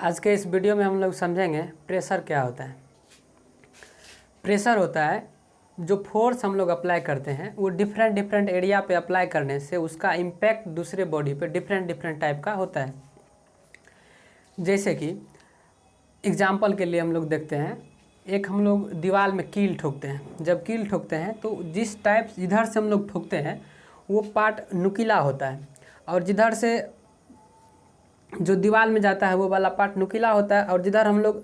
आज के इस वीडियो में हम लोग समझेंगे प्रेशर क्या होता है। प्रेशर होता है जो फोर्स हम लोग अप्लाई करते हैं वो डिफरेंट एरिया पे अप्लाई करने से उसका इम्पैक्ट दूसरे बॉडी पे डिफरेंट टाइप का होता है। जैसे कि एग्जाम्पल के लिए हम लोग देखते हैं, एक हम लोग दीवार में कील ठोकते हैं। जब कील ठोकते हैं तो जिस टाइप जिधर से हम लोग ठोकते हैं वो पार्ट नुकीला होता है और जिधर से जो दीवार में जाता है वो वाला पार्ट नुकीला होता है और जिधर हम लोग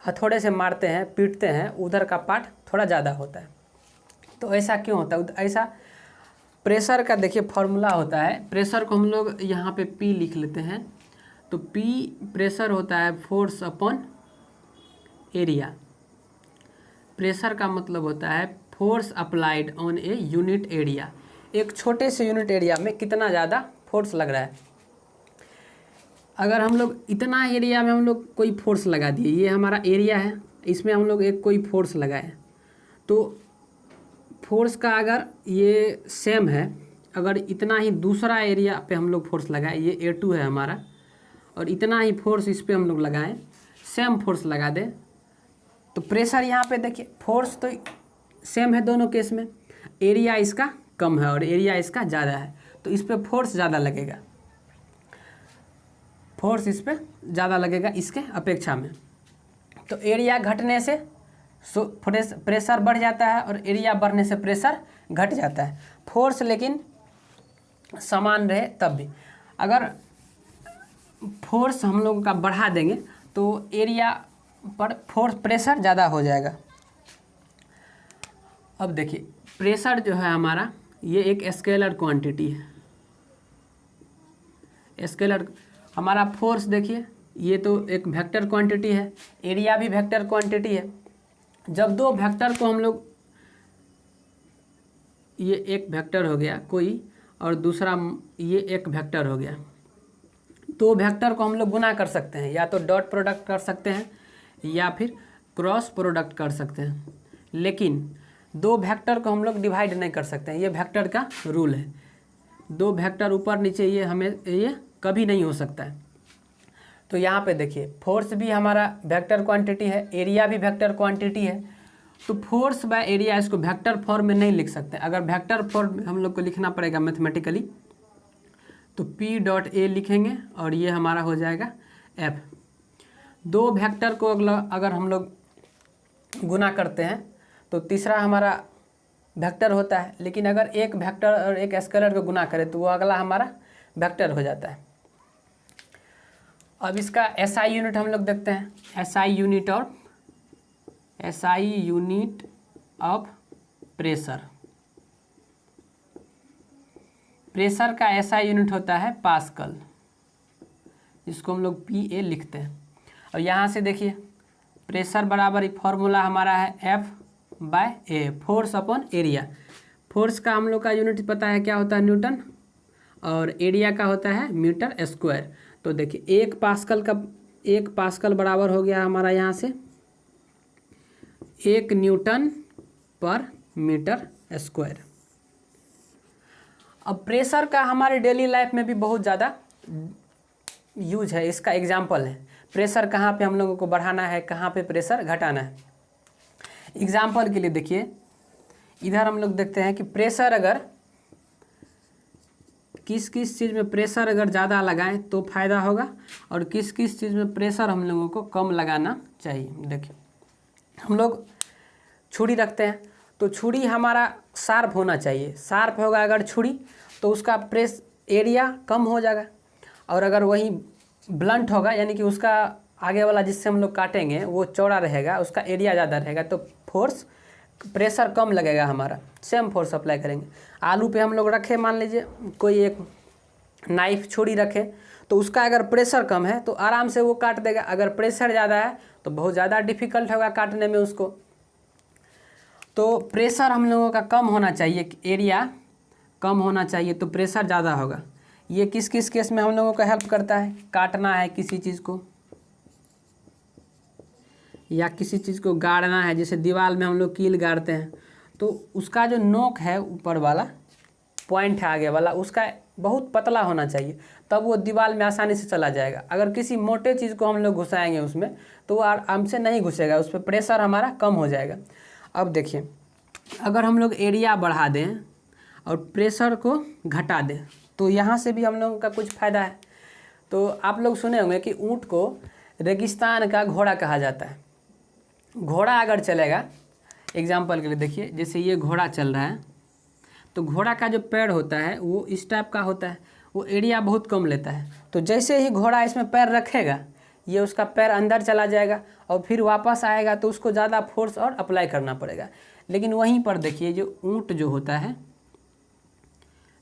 हथौड़े से मारते हैं पीटते हैं उधर का पार्ट थोड़ा ज़्यादा होता है। तो ऐसा क्यों होता है? ऐसा प्रेशर का देखिए फॉर्मूला होता है। प्रेशर को हम लोग यहाँ पे P लिख लेते हैं। तो P प्रेशर होता है फोर्स अपॉन एरिया। प्रेशर का मतलब होता है force applied on a unit area. एक छोटे से यूनिट एरिया में कितना ज़्यादा फोर्स लग रहा है। अगर हम लोग इतना एरिया में हम लोग कोई फोर्स लगा दिए, ये हमारा एरिया है, इसमें हम लोग एक कोई फोर्स लगाए तो फोर्स का अगर ये सेम है, अगर इतना ही दूसरा एरिया पे हम लोग फोर्स लगाए, ये A2 है हमारा, और इतना ही फोर्स इस पे हम लोग लगाएं, सेम फोर्स लगा दें तो प्रेशर यहाँ पे देखिए फोर्स तो सेम है दोनों केस में, एरिया इसका कम है और एरिया इसका ज़्यादा है तो इस पर फोर्स ज़्यादा लगेगा, फोर्स इस पर ज़्यादा लगेगा इसके अपेक्षा में। तो एरिया घटने से प्रेशर बढ़ जाता है और एरिया बढ़ने से प्रेशर घट जाता है। फोर्स लेकिन समान रहे तब भी। अगर फोर्स हम लोग का बढ़ा देंगे तो एरिया पर फोर्स प्रेशर ज़्यादा हो जाएगा। अब देखिए प्रेशर जो है हमारा ये एक स्केलर क्वांटिटी है। स्केलर हमारा फोर्स देखिए ये तो एक वेक्टर क्वांटिटी है, एरिया भी वेक्टर क्वांटिटी है। जब दो वेक्टर को हम लोग, ये एक वेक्टर हो गया कोई और दूसरा ये एक वेक्टर हो गया, तो वेक्टर को हम लोग गुना कर सकते हैं, या तो डॉट प्रोडक्ट कर सकते हैं या फिर क्रॉस प्रोडक्ट कर सकते हैं। लेकिन दो वेक्टर को हम लोग डिवाइड नहीं कर सकते हैं, ये वेक्टर का रूल है। दो वेक्टर ऊपर नीचे ये हमें ये कभी नहीं हो सकता है। तो यहाँ पे देखिए फोर्स भी हमारा वेक्टर क्वांटिटी है, एरिया भी वेक्टर क्वांटिटी है। तो फोर्स बाय एरिया इसको वेक्टर फॉर्म में नहीं लिख सकते। अगर वेक्टर फॉर्म में हम लोग को लिखना पड़ेगा मैथमेटिकली तो P.A लिखेंगे और ये हमारा हो जाएगा F। दो वेक्टर को अगर हम लोग गुना करते हैं तो तीसरा हमारा वेक्टर होता है, लेकिन अगर एक वेक्टर और एक स्केलर को गुना करें तो वो अगला हमारा वेक्टर हो जाता है। अब इसका SI यूनिट हम लोग देखते हैं। SI unit of pressure. Pressure का SI यूनिट होता है पास्कल, जिसको हम लोग PA लिखते हैं। और यहाँ से देखिए प्रेशर बराबर एक फॉर्मूला हमारा है F/A, force upon area. Force का हम लोग का यूनिट पता है क्या होता है, न्यूटन, और एरिया का होता है मीटर स्क्वायर। तो देखिए एक पास्कल बराबर हो गया हमारा यहाँ से 1 न्यूटन पर मीटर स्क्वायर। अब प्रेशर का हमारे डेली लाइफ में भी बहुत ज़्यादा यूज है। इसका एग्जाम्पल है प्रेशर कहाँ पे हम लोगों को बढ़ाना है, कहाँ पे प्रेशर घटाना है। एग्जाम्पल के लिए देखिए इधर हम लोग देखते हैं कि प्रेशर अगर किस किस चीज़ में प्रेशर अगर ज़्यादा लगाएं तो फ़ायदा होगा और किस किस चीज़ में प्रेशर हम लोगों को कम लगाना चाहिए। देखिए हम लोग छुरी रखते हैं तो छुरी हमारा शार्प होना चाहिए। शार्प होगा अगर छुरी तो उसका प्रेस एरिया कम हो जाएगा, और अगर वही ब्लंट होगा यानी कि उसका आगे वाला जिससे हम लोग काटेंगे वो चौड़ा रहेगा, उसका एरिया ज़्यादा रहेगा तो फोर्स प्रेशर कम लगेगा, हमारा सेम फोर्स अप्लाई करेंगे। आलू पे हम लोग रखे, मान लीजिए कोई एक नाइफ छुरी रखे तो उसका अगर प्रेशर कम है तो आराम से वो काट देगा। अगर प्रेशर ज़्यादा है तो बहुत ज़्यादा डिफ़िकल्ट होगा काटने में उसको। तो प्रेशर हम लोगों का कम होना चाहिए, एरिया कम होना चाहिए तो प्रेशर ज़्यादा होगा। ये किस किस केस में हम लोगों को हेल्प करता है, काटना है किसी चीज़ को या किसी चीज़ को गाड़ना है, जैसे दीवार में हम लोग कील गाड़ते हैं तो उसका जो नोक है ऊपर वाला पॉइंट है आगे वाला, उसका बहुत पतला होना चाहिए। तब वो दीवार में आसानी से चला जाएगा। अगर किसी मोटे चीज़ को हम लोग घुसाएंगे उसमें तो वो आराम से नहीं घुसेगा, उस पर प्रेशर हमारा कम हो जाएगा। अब देखिए, अगर हम लोग एरिया बढ़ा दें और प्रेशर को घटा दें तो यहाँ से भी हम लोगों का कुछ फ़ायदा है। तो आप लोग सुने होंगे कि ऊँट को रेगिस्तान का घोड़ा कहा जाता है। घोड़ा अगर चलेगा, एग्जाम्पल के लिए देखिए, जैसे ये घोड़ा चल रहा है तो घोड़ा का जो पैर होता है वो इस टाइप का होता है, वो एरिया बहुत कम लेता है। तो जैसे ही घोड़ा इसमें पैर रखेगा ये उसका पैर अंदर चला जाएगा और फिर वापस आएगा तो उसको ज़्यादा फोर्स और अप्लाई करना पड़ेगा। लेकिन वहीं पर देखिए, जो ऊँट जो होता है,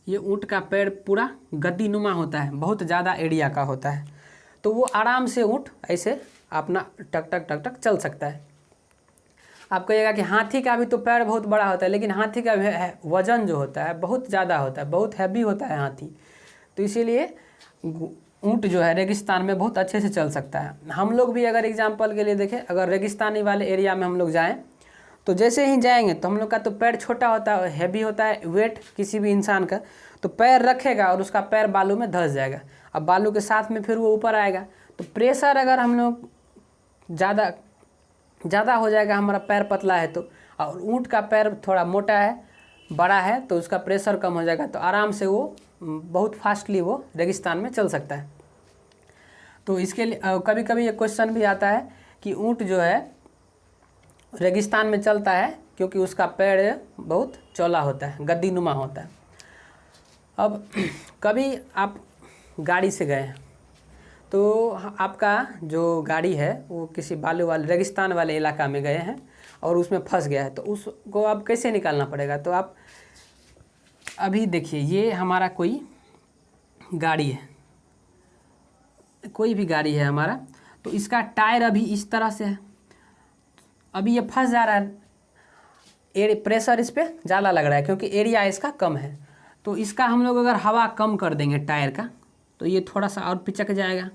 ये ऊँट का पैर पूरा गद्दीनुमा होता है, बहुत ज़्यादा एरिया का होता है, तो वो आराम से ऊँट ऐसे अपना टक टक टक टक चल सकता है। आप कहिएगा कि हाथी का भी तो पैर बहुत बड़ा होता है, लेकिन हाथी का वज़न जो होता है बहुत ज़्यादा होता है, बहुत हैवी होता है हाथी, तो इसीलिए ऊँट जो है रेगिस्तान में बहुत अच्छे से चल सकता है। हम लोग भी अगर एग्जांपल के लिए देखें, अगर रेगिस्तानी वाले एरिया में हम लोग जाएं तो जैसे ही जाएंगे तो हम लोग का तो पैर छोटा होता है, हैवी होता है वेट किसी भी इंसान का, तो पैर रखेगा और उसका पैर बालू में धंस जाएगा। अब बालू के साथ में फिर वो ऊपर आएगा, तो प्रेशर अगर हम लोग ज़्यादा हो जाएगा, हमारा पैर पतला है तो, और ऊँट का पैर थोड़ा मोटा है, बड़ा है, तो उसका प्रेशर कम हो जाएगा, तो आराम से वो बहुत फास्टली वो रेगिस्तान में चल सकता है। तो इसके लिए कभी कभी ये क्वेश्चन भी आता है कि ऊँट जो है रेगिस्तान में चलता है क्योंकि उसका पैर बहुत चौड़ा होता है, गद्दीनुमा होता है। अब कभी आप गाड़ी से गए तो आपका जो गाड़ी है वो किसी बालू वाले रेगिस्तान वाले इलाका में गए हैं और उसमें फंस गया है, तो उसको अब कैसे निकालना पड़ेगा। तो आप अभी देखिए, ये हमारा कोई गाड़ी है, कोई भी गाड़ी है हमारा, तो इसका टायर अभी इस तरह से है, अभी ये फंस जा रहा है, प्रेशर इस पर ज़्यादा लग रहा है क्योंकि एरिया इसका कम है। तो इसका हम लोग अगर हवा कम कर देंगे टायर का तो ये थोड़ा सा और पिचक जाएगा,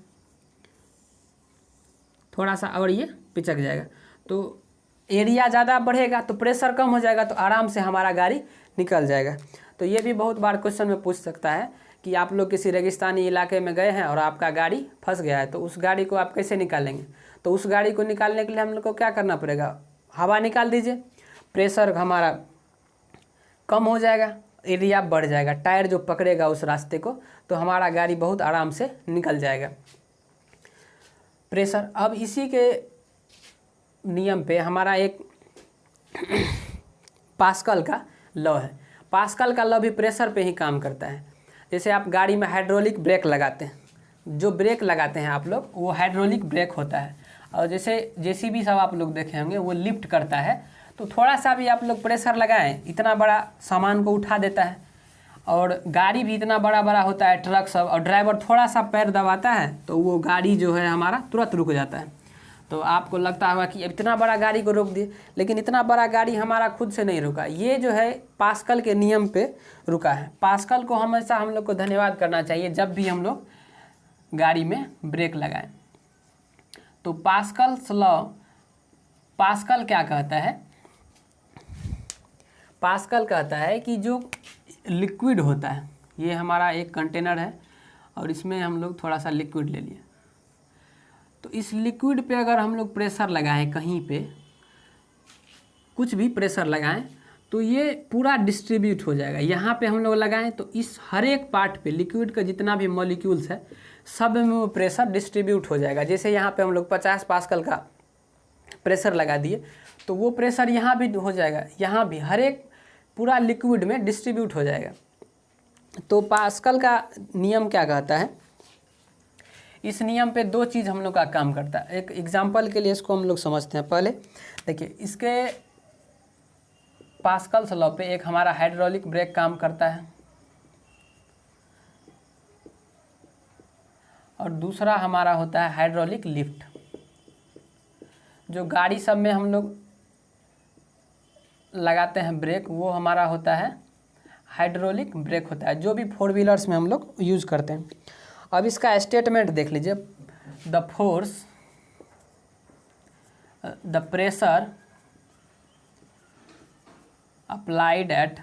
थोड़ा सा और ये पिचक जाएगा, तो एरिया ज़्यादा बढ़ेगा तो प्रेशर कम हो जाएगा, तो आराम से हमारा गाड़ी निकल जाएगा। तो ये भी बहुत बार क्वेश्चन में पूछ सकता है कि आप लोग किसी रेगिस्तानी इलाके में गए हैं और आपका गाड़ी फंस गया है, तो उस गाड़ी को आप कैसे निकालेंगे। तो उस गाड़ी को निकालने के लिए हम लोग को क्या करना पड़ेगा, हवा निकाल दीजिए, प्रेशर हमारा कम हो जाएगा, एरिया बढ़ जाएगा, टायर जो पकड़ेगा उस रास्ते को, तो हमारा गाड़ी बहुत आराम से निकल जाएगा। प्रेशर, अब इसी के नियम पे हमारा एक पास्कल का लॉ है। पास्कल का लॉ भी प्रेशर पे ही काम करता है। जैसे आप गाड़ी में हाइड्रोलिक ब्रेक लगाते हैं, जो ब्रेक लगाते हैं आप लोग वो हाइड्रोलिक ब्रेक होता है, और जैसे जेसीबी सब आप लोग देखे होंगे वो लिफ्ट करता है, तो थोड़ा सा भी आप लोग प्रेशर लगाएं इतना बड़ा सामान को उठा देता है। और गाड़ी भी इतना बड़ा बड़ा होता है, ट्रक सब, और ड्राइवर थोड़ा सा पैर दबाता है तो वो गाड़ी जो है हमारा तुरंत रुक जाता है। तो आपको लगता होगा कि इतना बड़ा गाड़ी को रोक दिए, लेकिन इतना बड़ा गाड़ी हमारा खुद से नहीं रुका, ये जो है पास्कल के नियम पे रुका है। पास्कल को हमेशा हम लोग को धन्यवाद करना चाहिए जब भी हम लोग गाड़ी में ब्रेक लगाएं। तो पास्कल्स लॉ, पास्कल क्या कहता है, पास्कल कहता है कि जो लिक्विड होता है, ये हमारा एक कंटेनर है और इसमें हम लोग थोड़ा सा लिक्विड ले लिए, तो इस लिक्विड पे अगर हम लोग प्रेशर लगाएं, कहीं पे कुछ भी प्रेशर लगाएं तो ये पूरा डिस्ट्रीब्यूट हो जाएगा। यहाँ पे हम लोग लगाएं तो इस हर एक पार्ट पे लिक्विड का जितना भी मॉलिक्यूल्स है सब में वो प्रेशर डिस्ट्रीब्यूट हो जाएगा। जैसे यहाँ पे हम लोग 50 पास्कल का प्रेशर लगा दिए तो वो प्रेशर यहाँ भी हो जाएगा, यहाँ भी हर एक पूरा लिक्विड में डिस्ट्रीब्यूट हो जाएगा। तो पास्कल का नियम क्या कहता है, इस नियम पे दो चीज़ हम लोग का काम करता है। एक एग्जांपल के लिए इसको हम लोग समझते हैं। पहले देखिए, इसके पास्कल्स लॉ पे एक हमारा हाइड्रोलिक ब्रेक काम करता है और दूसरा हमारा होता है हाइड्रोलिक लिफ्ट। जो गाड़ी सब में हम लोग लगाते हैं ब्रेक, वो हमारा होता है हाइड्रोलिक ब्रेक होता है, जो भी 4 व्हीलर्स में हम लोग यूज़ करते हैं। अब इसका स्टेटमेंट देख लीजिए, the force, the pressure applied at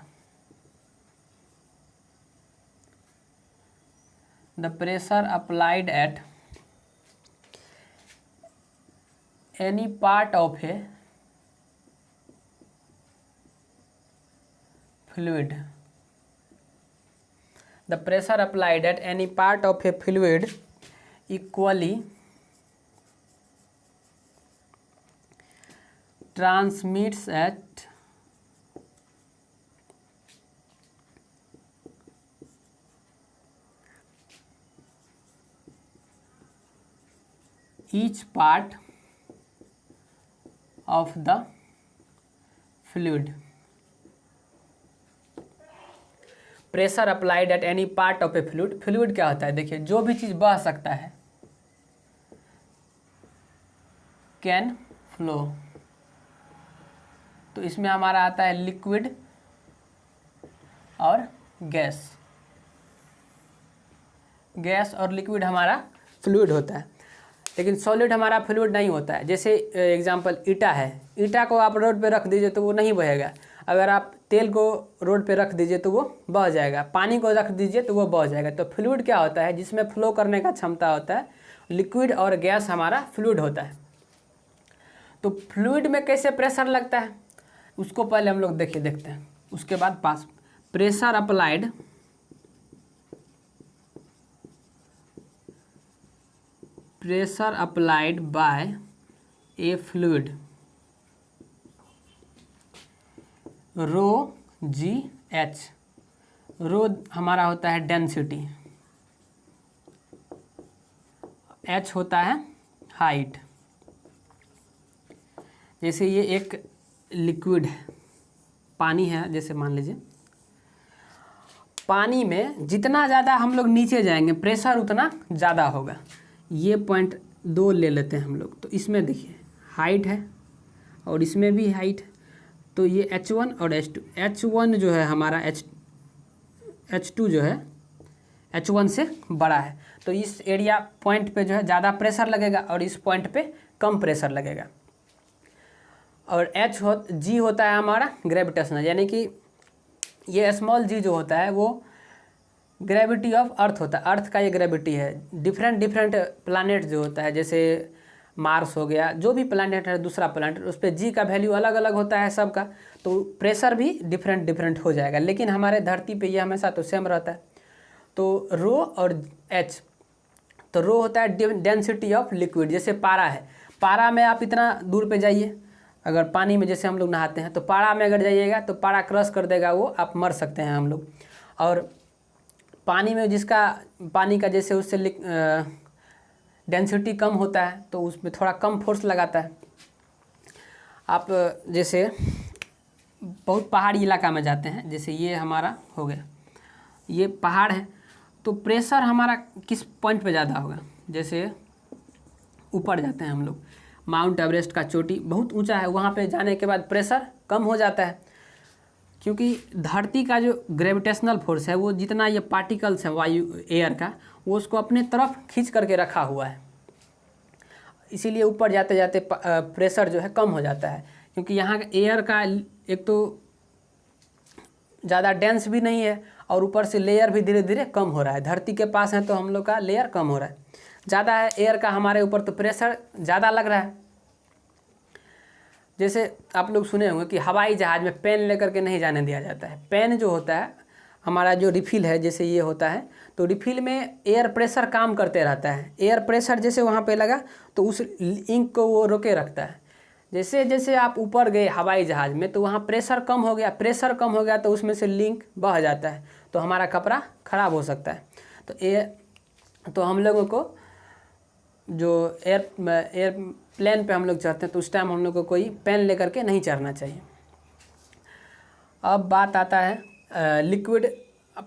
the pressure applied at any part of A fluid. The pressure applied at any part of a fluid equally transmits at each part of the fluid. Pressure applied at any part of A fluid. Fluid क्या होता है, देखिए जो भी चीज़ बह सकता है can flow. तो इसमें हमारा आता है लिक्विड और गैस। गैस और लिक्विड हमारा फ्लूइड होता है, लेकिन सॉलिड हमारा फ्लूइड नहीं होता है। जैसे एग्जांपल ईटा है, ईटा को आप रोड पे रख दीजिए तो वो नहीं बहेगा। अगर आप तेल को रोड पे रख दीजिए तो वो बह जाएगा। पानी को रख दीजिए तो वो बह जाएगा। तो फ्लूइड क्या होता है, जिसमें फ्लो करने का क्षमता होता है। लिक्विड और गैस हमारा फ्लूइड होता है। तो फ्लूइड में कैसे प्रेशर लगता है उसको पहले हम लोग देखते हैं, उसके बाद पास। Pressure applied by a fluid rho g h. Rho हमारा होता है डेंसिटी, एच होता है हाइट। जैसे ये एक लिक्विड है, पानी है, जैसे मान लीजिए पानी में जितना ज़्यादा हम लोग नीचे जाएंगे प्रेशर उतना ज़्यादा होगा। ये पॉइंट 2 ले लेते हैं हम लोग। तो इसमें देखिए हाइट है और इसमें भी हाइट है। तो ये H1 और H2, H1 जो है हमारा H2 जो है H1 से बड़ा है। तो इस एरिया पॉइंट पे जो है ज़्यादा प्रेशर लगेगा और इस पॉइंट पे कम प्रेशर लगेगा। और G होता है हमारा ग्रेविटेशनल, यानी कि ये स्मॉल g जो होता है वो ग्रेविटी ऑफ अर्थ होता है। अर्थ का ये ग्रेविटी है। डिफरेंट प्लानेट जो होता है, जैसे मार्स हो गया, जो भी प्लानेट है दूसरा प्लानेट, उस पर जी का वैल्यू अलग अलग होता है सबका। तो प्रेशर भी डिफरेंट हो जाएगा, लेकिन हमारे धरती पे ये हमेशा तो सेम रहता है। तो रो और एच, तो रो होता है डेंसिटी ऑफ लिक्विड। जैसे पारा है, पारा में आप इतना दूर पे जाइए, अगर पानी में जैसे हम लोग नहाते हैं तो पारा में अगर जाइएगा तो पारा क्रश कर देगा, वो आप मर सकते हैं हम लोग। और पानी में जिसका पानी का जैसे उससे डेंसिटी कम होता है तो उसमें थोड़ा कम फोर्स लगाता है। आप जैसे बहुत पहाड़ी इलाका में जाते हैं, जैसे ये हमारा हो गया, ये पहाड़ है, तो प्रेशर हमारा किस पॉइंट पे ज़्यादा होगा। जैसे ऊपर जाते हैं हम लोग, माउंट एवरेस्ट का चोटी बहुत ऊंचा है, वहाँ पे जाने के बाद प्रेशर कम हो जाता है, क्योंकि धरती का जो ग्रेविटेशनल फोर्स है वो जितना ये पार्टिकल्स है वायु एयर का, वो उसको अपने तरफ खींच करके रखा हुआ है। इसीलिए ऊपर जाते जाते प्रेशर जो है कम हो जाता है, क्योंकि यहाँ एयर का एक तो ज़्यादा डेंस भी नहीं है और ऊपर से लेयर भी धीरे धीरे कम हो रहा है। धरती के पास है तो हम लोग का लेयर कम हो रहा है, ज़्यादा है एयर का हमारे ऊपर तो प्रेशर ज़्यादा लग रहा है। जैसे आप लोग सुने होंगे कि हवाई जहाज़ में पेन लेकर के नहीं जाने दिया जाता है। पेन जो होता है हमारा जो रिफिल है, जैसे ये होता है, तो रिफिल में एयर प्रेशर काम करते रहता है। एयर प्रेशर जैसे वहाँ पे लगा तो उस इंक को वो रोके रखता है। जैसे जैसे आप ऊपर गए हवाई जहाज़ में तो वहाँ प्रेशर कम हो गया, प्रेशर कम हो गया तो उसमें से लिंक बह जाता है, तो हमारा कपड़ा ख़राब हो सकता है। तो हम लोगों को जो एयरप्लेन पे हम लोग चढ़ते हैं तो उस टाइम हम लोग को कोई पेन लेकर के नहीं चढ़ना चाहिए। अब बात आता है लिक्विड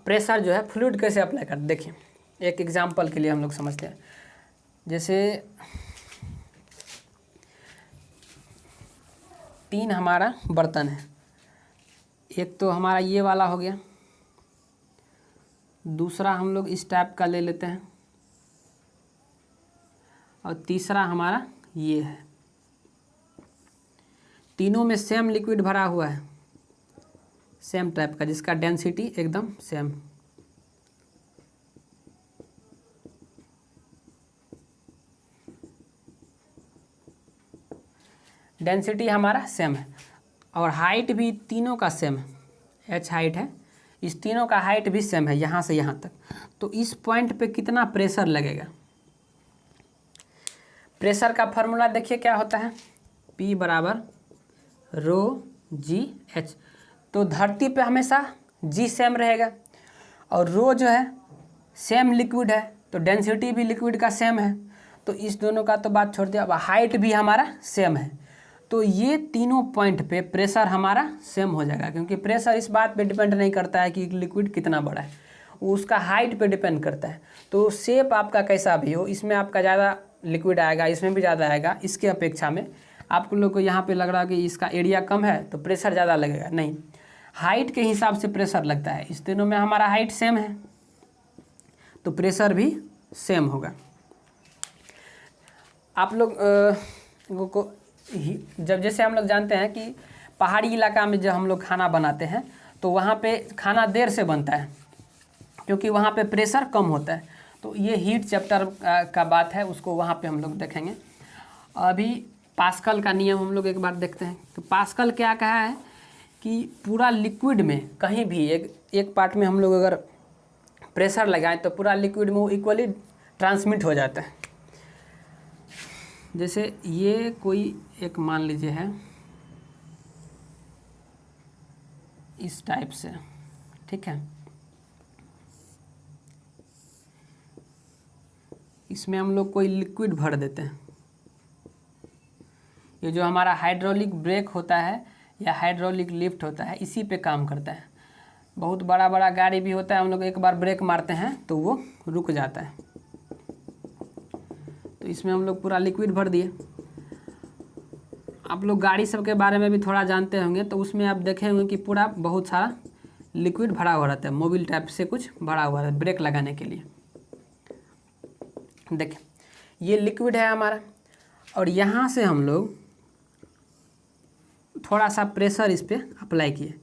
प्रेशर जो है फ्लूइड कैसे अप्लाई कर। देखिए एक एग्जांपल के लिए हम लोग समझते हैं। जैसे 3 हमारा बर्तन है, एक तो हमारा ये वाला हो गया, दूसरा हम लोग इस टाइप का ले लेते हैं और तीसरा हमारा ये है। तीनों में सेम लिक्विड भरा हुआ है, सेम टाइप का, जिसका डेंसिटी एकदम सेम। डेंसिटी हमारा सेम है और हाइट भी तीनों का सेम है, h हाइट है, इस तीनों का हाइट भी सेम है यहाँ से यहाँ तक। तो इस पॉइंट पे कितना प्रेशर लगेगा? प्रेशर का फॉर्मूला देखिए क्या होता है, P बराबर रो जी एच। तो धरती पे हमेशा G सेम रहेगा और रो जो है सेम लिक्विड है तो डेंसिटी भी लिक्विड का सेम है, तो इस दोनों का तो बात छोड़ दिया। अब हाइट भी हमारा सेम है, तो ये तीनों पॉइंट पे प्रेशर हमारा सेम हो जाएगा, क्योंकि प्रेशर इस बात पे डिपेंड नहीं करता है कि लिक्विड कितना बड़ा है, वो उसका हाइट पे डिपेंड करता है। तो शेप आपका कैसा भी हो, इसमें आपका ज़्यादा लिक्विड आएगा, इसमें भी ज़्यादा आएगा, इसके अपेक्षा में आप लोग को यहाँ पे लग रहा है कि इसका एरिया कम है तो प्रेशर ज़्यादा लगेगा, नहीं, हाइट के हिसाब से प्रेशर लगता है। इस तीनों में हमारा हाइट सेम है तो प्रेशर भी सेम होगा। आप लोग को जब जैसे हम लोग जानते हैं कि पहाड़ी इलाका में जब हम लोग खाना बनाते हैं तो वहाँ पे खाना देर से बनता है क्योंकि वहाँ पे प्रेशर कम होता है। तो ये हीट चैप्टर का बात है, उसको वहाँ पे हम लोग देखेंगे। अभी पास्कल का नियम हम लोग एक बार देखते हैं। तो पास्कल क्या कहा है कि पूरा लिक्विड में कहीं भी एक पार्ट में हम लोग अगर प्रेशर लगाएं तो पूरा लिक्विड में वो इक्वली ट्रांसमिट हो जाता है। जैसे ये कोई एक मान लीजिए है इस टाइप से, ठीक है, इसमें हम लोग कोई लिक्विड भर देते हैं। ये जो हमारा हाइड्रोलिक ब्रेक होता है या हाइड्रोलिक लिफ्ट होता है इसी पे काम करता है। बहुत बड़ा बड़ा गाड़ी भी होता है, हम लोग एक बार ब्रेक मारते हैं तो वो रुक जाता है। तो इसमें हम लोग पूरा लिक्विड भर दिए। आप लोग गाड़ी सब के बारे में भी थोड़ा जानते होंगे, तो उसमें आप देखे होंगे कि पूरा बहुत सारा लिक्विड भरा हुआ रहता है, मोबिल टाइप से कुछ भरा हुआ है ब्रेक लगाने के लिए। देखें ये लिक्विड है हमारा और यहाँ से हम लोग थोड़ा सा प्रेशर इस पर अप्लाई किए।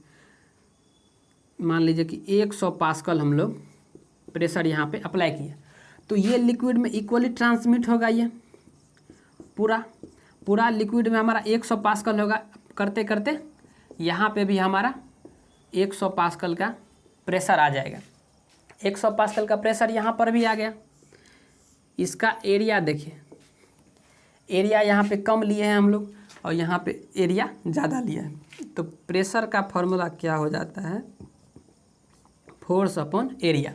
मान लीजिए कि 100 पास्कल हम लोग प्रेशर यहाँ पे अप्लाई किए, तो ये लिक्विड में इक्वली ट्रांसमिट होगा। ये पूरा लिक्विड में हमारा 100 पास्कल होगा। करते करते यहाँ पे भी हमारा 100 पास्कल का प्रेशर आ जाएगा। 100 पास्कल का प्रेशर यहाँ पर भी आ गया। इसका एरिया देखिए, एरिया यहाँ पे कम लिए हैं हम लोग और यहाँ पे एरिया ज़्यादा लिया है। तो प्रेशर का फॉर्मूला क्या हो जाता है, फोर्स अपॉन एरिया।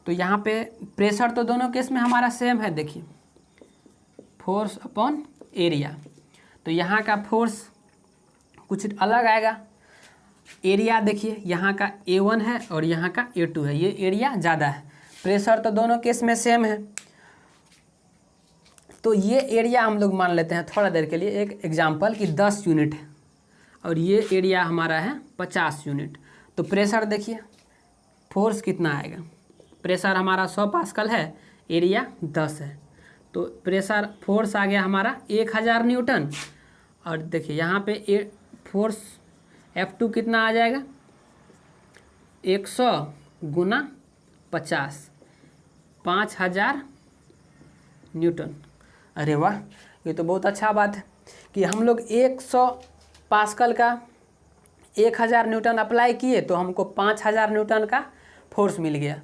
तो यहाँ पे प्रेशर तो दोनों केस में हमारा सेम है, देखिए फोर्स अपॉन एरिया। तो यहाँ का फोर्स कुछ अलग आएगा। एरिया देखिए यहाँ का A1 है और यहाँ का A2 है, ये एरिया ज़्यादा है। प्रेशर तो दोनों केस में सेम है। तो ये एरिया हम लोग मान लेते हैं थोड़ा देर के लिए एक एग्जांपल कि 10 यूनिट है और ये एरिया हमारा है 50 यूनिट। तो प्रेशर देखिए फोर्स कितना आएगा, प्रेशर हमारा 100 पास्कल है, एरिया 10 है, तो प्रेशर फोर्स आ गया हमारा 1000 न्यूटन। और देखिए यहाँ पे फोर्स F2 कितना आ जाएगा, 100 गुना 50, 5000 न्यूटन। अरे वाह, ये तो बहुत अच्छा बात है कि हम लोग 100 पास्कल का 1000 न्यूटन अप्लाई किए तो हमको 5000 न्यूटन का फोर्स मिल गया।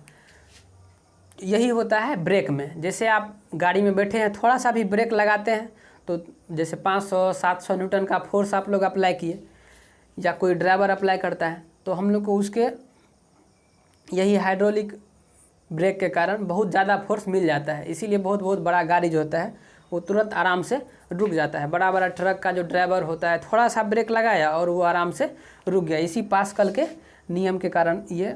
यही होता है ब्रेक में। जैसे आप गाड़ी में बैठे हैं, थोड़ा सा भी ब्रेक लगाते हैं तो जैसे 500-700 न्यूटन का फोर्स आप लोग अप्लाई किए या कोई ड्राइवर अप्लाई करता है तो हम लोग को उसके यही हाइड्रोलिक ब्रेक के कारण बहुत ज़्यादा फोर्स मिल जाता है। इसीलिए बहुत बड़ा गाड़ी जो होता है वो तुरंत आराम से रुक जाता है। बड़ा बड़ा ट्रक का जो ड्राइवर होता है थोड़ा सा ब्रेक लगाया और वो आराम से रुक गया। इसी पास्कल के नियम के कारण ये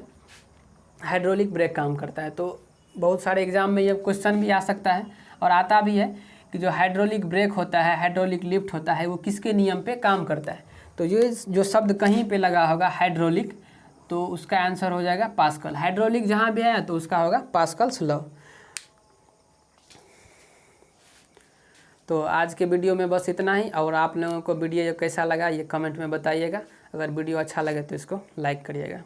हाइड्रोलिक ब्रेक काम करता है। तो बहुत सारे एग्ज़ाम में ये क्वेश्चन भी आ सकता है और आता भी है कि जो हाइड्रोलिक ब्रेक होता है, हाइड्रोलिक लिफ्ट होता है, वो किसके नियम पे काम करता है। तो ये जो शब्द कहीं पे लगा होगा हाइड्रोलिक, तो उसका आंसर हो जाएगा पास्कल। हाइड्रोलिक जहाँ भी है तो उसका होगा पास्कल्स लॉ। तो आज के वीडियो में बस इतना ही, और आप लोगों को वीडियो कैसा लगा ये कमेंट में बताइएगा। अगर वीडियो अच्छा लगे तो इसको लाइक करिएगा।